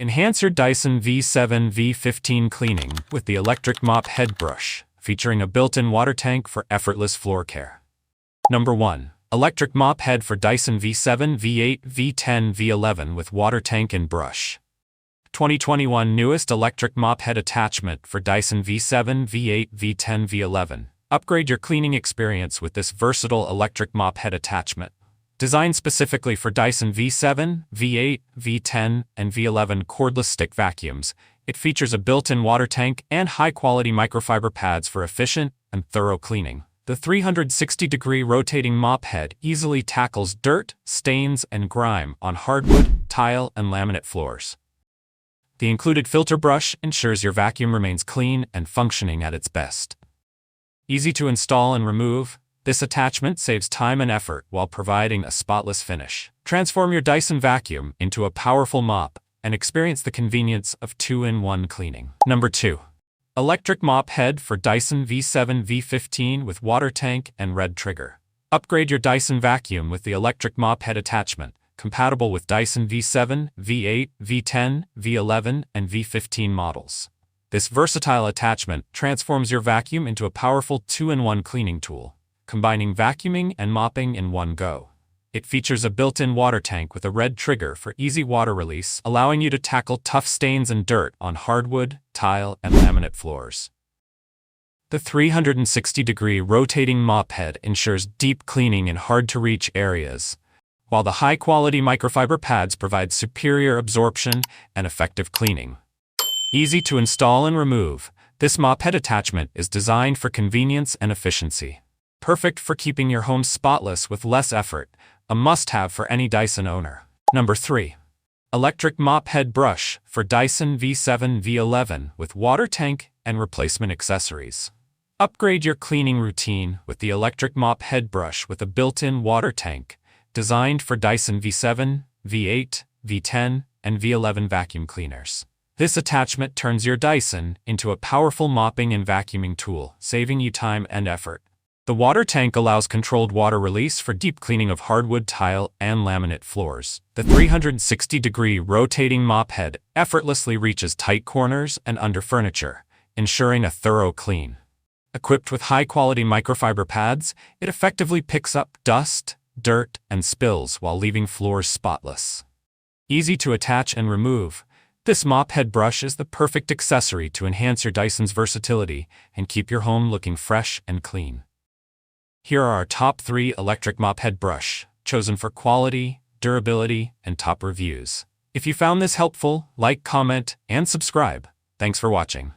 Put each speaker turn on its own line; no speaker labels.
Enhance your Dyson V7 V15 cleaning with the Electric Mop Head Brush, featuring a built-in water tank for effortless floor care. Number 1. Electric Mop Head for Dyson V7 V8 V10 V11 with water tank and brush. 2021 newest electric mop head attachment for Dyson V7 V8 V10 V11. Upgrade your cleaning experience with this versatile electric mop head attachment. Designed specifically for Dyson V7, V8, V10, and V11 cordless stick vacuums, it features a built-in water tank and high-quality microfiber pads for efficient and thorough cleaning. The 360-degree rotating mop head easily tackles dirt, stains, and grime on hardwood, tile, and laminate floors. The included filter brush ensures your vacuum remains clean and functioning at its best. Easy to install and remove, this attachment saves time and effort while providing a spotless finish. Transform your Dyson vacuum into a powerful mop and experience the convenience of 2-in-1 cleaning. Number 2. Electric Mop Head for Dyson V7 V15 with water tank and red trigger. Upgrade your Dyson vacuum with the Electric Mop Head attachment, compatible with Dyson V7, V8, V10, V11, and V15 models. This versatile attachment transforms your vacuum into a powerful 2-in-1 cleaning tool, combining vacuuming and mopping in one go. It features a built-in water tank with a red trigger for easy water release, allowing you to tackle tough stains and dirt on hardwood, tile, and laminate floors. The 360-degree rotating mop head ensures deep cleaning in hard-to-reach areas, while the high-quality microfiber pads provide superior absorption and effective cleaning. Easy to install and remove, this mop head attachment is designed for convenience and efficiency. Perfect for keeping your home spotless with less effort, a must-have for any Dyson owner. Number 3. Electric Mop Head Brush for Dyson V7 V11 with water tank and replacement accessories. Upgrade your cleaning routine with the Electric Mop Head Brush with a built-in water tank, designed for Dyson V7, V8, V10, and V11 vacuum cleaners. This attachment turns your Dyson into a powerful mopping and vacuuming tool, saving you time and effort. The water tank allows controlled water release for deep cleaning of hardwood, tile, and laminate floors. The 360-degree rotating mop head effortlessly reaches tight corners and under furniture, ensuring a thorough clean. Equipped with high-quality microfiber pads, it effectively picks up dust, dirt, and spills while leaving floors spotless. Easy to attach and remove, this mop head brush is the perfect accessory to enhance your Dyson's versatility and keep your home looking fresh and clean. Here are our top 3 electric mop head brush, chosen for quality, durability, and top reviews. If you found this helpful, like, comment, and subscribe. Thanks for watching.